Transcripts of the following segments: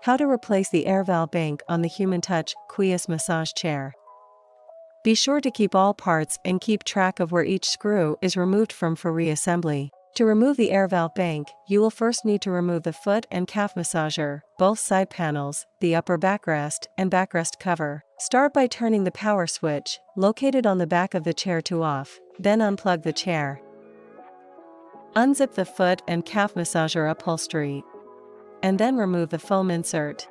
How to replace the air valve bank on the Human Touch Quies massage chair. Be sure to keep all parts and keep track of where each screw is removed from for reassembly. To remove the air valve bank, you will first need to remove the foot and calf massager, both side panels, the upper backrest, and backrest cover. Start by turning the power switch, located on the back of the chair, to off, then unplug the chair. Unzip the foot and calf massager upholstery, and then remove the foam insert.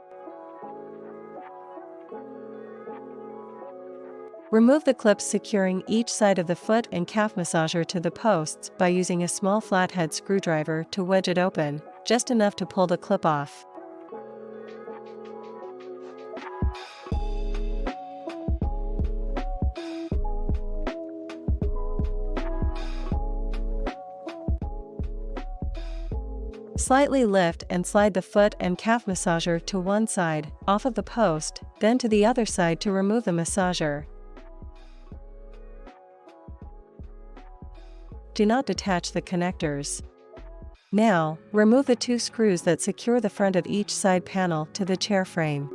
Remove the clips securing each side of the foot and calf massager to the posts by using a small flathead screwdriver to wedge it open, just enough to pull the clip off. Slightly lift and slide the foot and calf massager to one side, off of the post, then to the other side to remove the massager. Do not detach the connectors. Now, remove the 2 screws that secure the front of each side panel to the chair frame.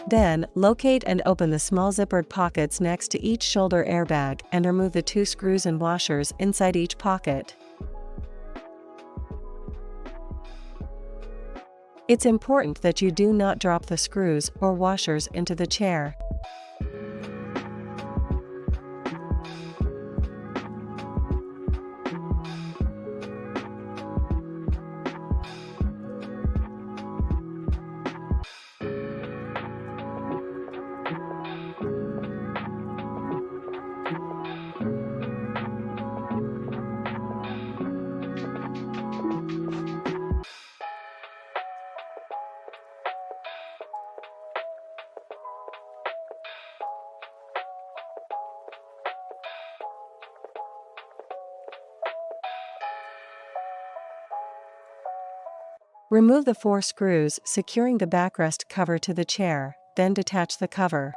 Then, locate and open the small zippered pockets next to each shoulder airbag and remove the 2 screws and washers inside each pocket. It's important that you do not drop the screws or washers into the chair. Remove the 4 screws securing the backrest cover to the chair, then detach the cover.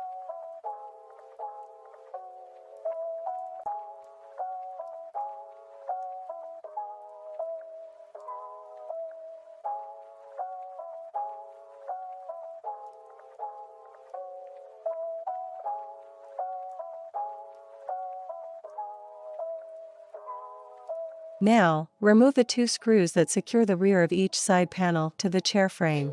Now, remove the 2 screws that secure the rear of each side panel to the chair frame.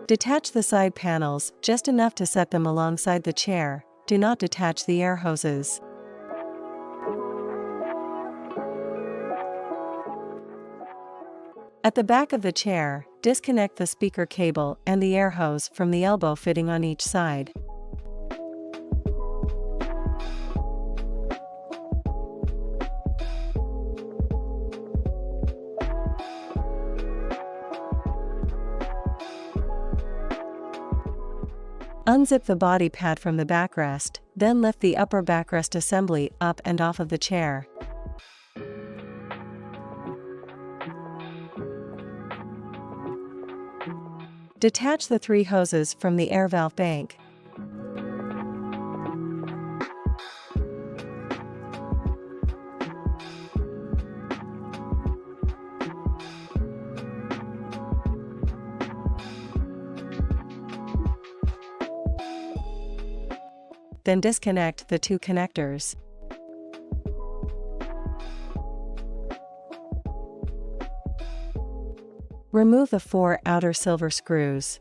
Detach the side panels just enough to set them alongside the chair. Do not detach the air hoses. At the back of the chair, disconnect the speaker cable and the air hose from the elbow fitting on each side. Unzip the body pad from the backrest, then lift the upper backrest assembly up and off of the chair. Detach the 3 hoses from the air valve bank. Then disconnect the 2 connectors. Remove the 4 outer silver screws.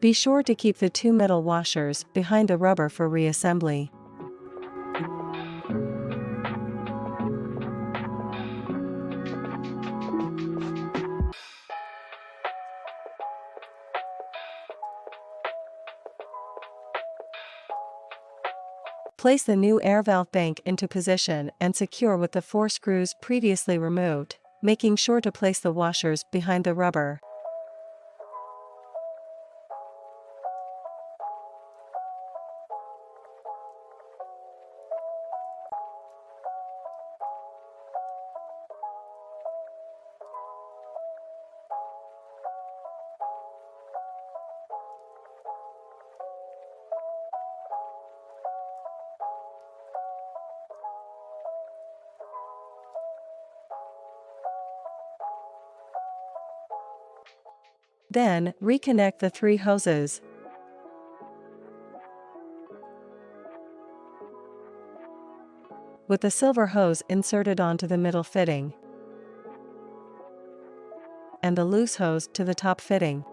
Be sure to keep the two metal washers behind the rubber for reassembly. Place the new air valve bank into position and secure with the 4 screws previously removed, making sure to place the washers behind the rubber. Then, reconnect the 3 hoses. With the silver hose inserted onto the middle fitting, and the loose hose to the top fitting.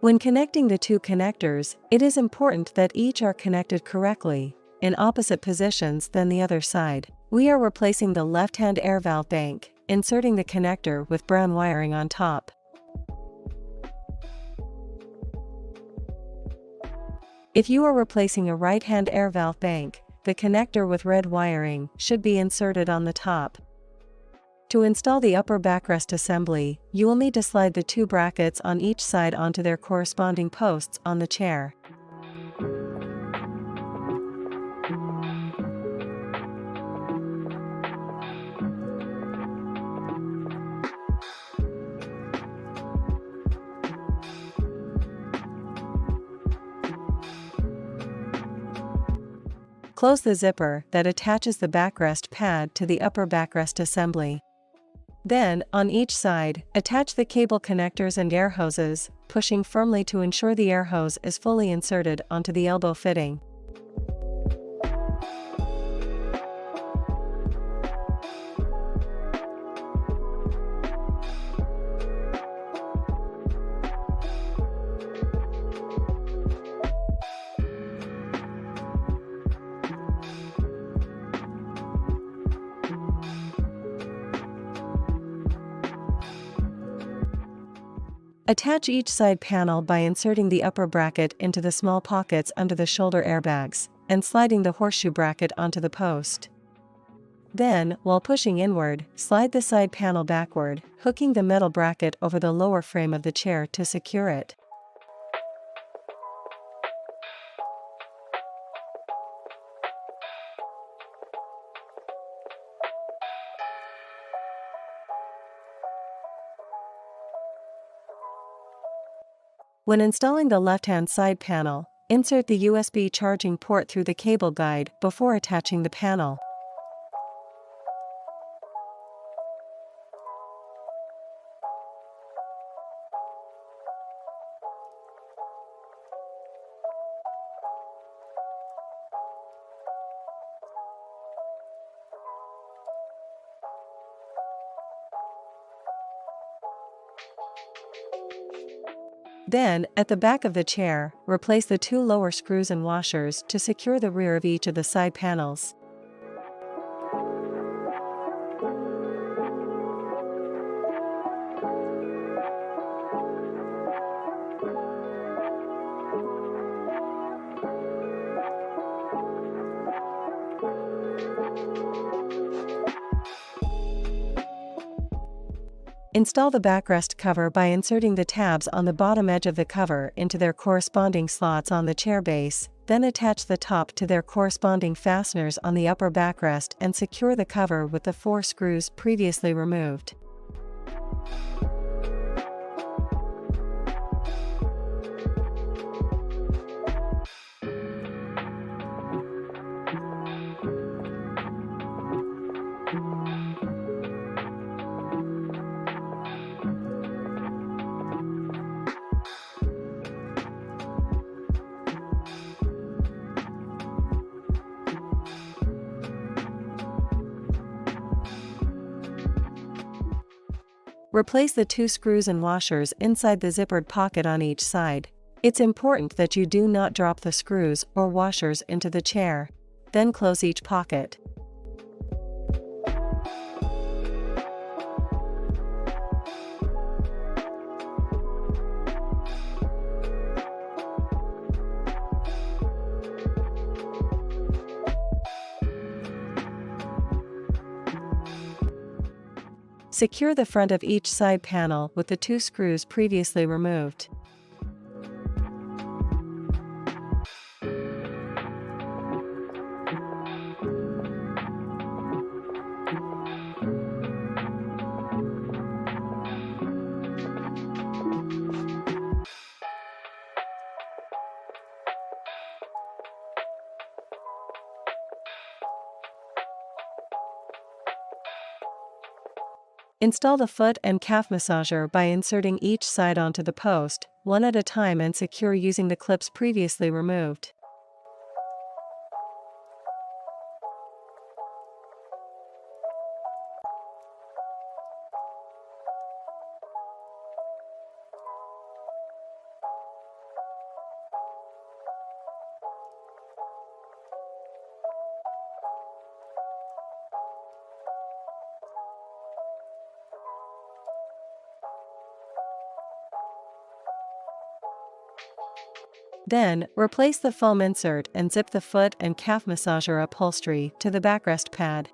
When connecting the 2 connectors, it is important that each are connected correctly, in opposite positions than the other side. We are replacing the left-hand air valve bank, inserting the connector with brown wiring on top. If you are replacing a right-hand air valve bank, the connector with red wiring should be inserted on the top. To install the upper backrest assembly, you will need to slide the 2 brackets on each side onto their corresponding posts on the chair. Close the zipper that attaches the backrest pad to the upper backrest assembly. Then, on each side, attach the cable connectors and air hoses, pushing firmly to ensure the air hose is fully inserted onto the elbow fitting. Attach each side panel by inserting the upper bracket into the small pockets under the shoulder airbags, and sliding the horseshoe bracket onto the post. Then, while pushing inward, slide the side panel backward, hooking the metal bracket over the lower frame of the chair to secure it. When installing the left-hand side panel, insert the USB charging port through the cable guide before attaching the panel. Then, at the back of the chair, replace the 2 lower screws and washers to secure the rear of each of the side panels. Install the backrest cover by inserting the tabs on the bottom edge of the cover into their corresponding slots on the chair base, then attach the top to their corresponding fasteners on the upper backrest and secure the cover with the 4 screws previously removed. Replace the 2 screws and washers inside the zippered pocket on each side. It's important that you do not drop the screws or washers into the chair. Then close each pocket. Secure the front of each side panel with the 2 screws previously removed. Install the foot and calf massager by inserting each side onto the post, one at a time, and secure using the clips previously removed. Then, replace the foam insert and zip the foot and calf massager upholstery to the backrest pad.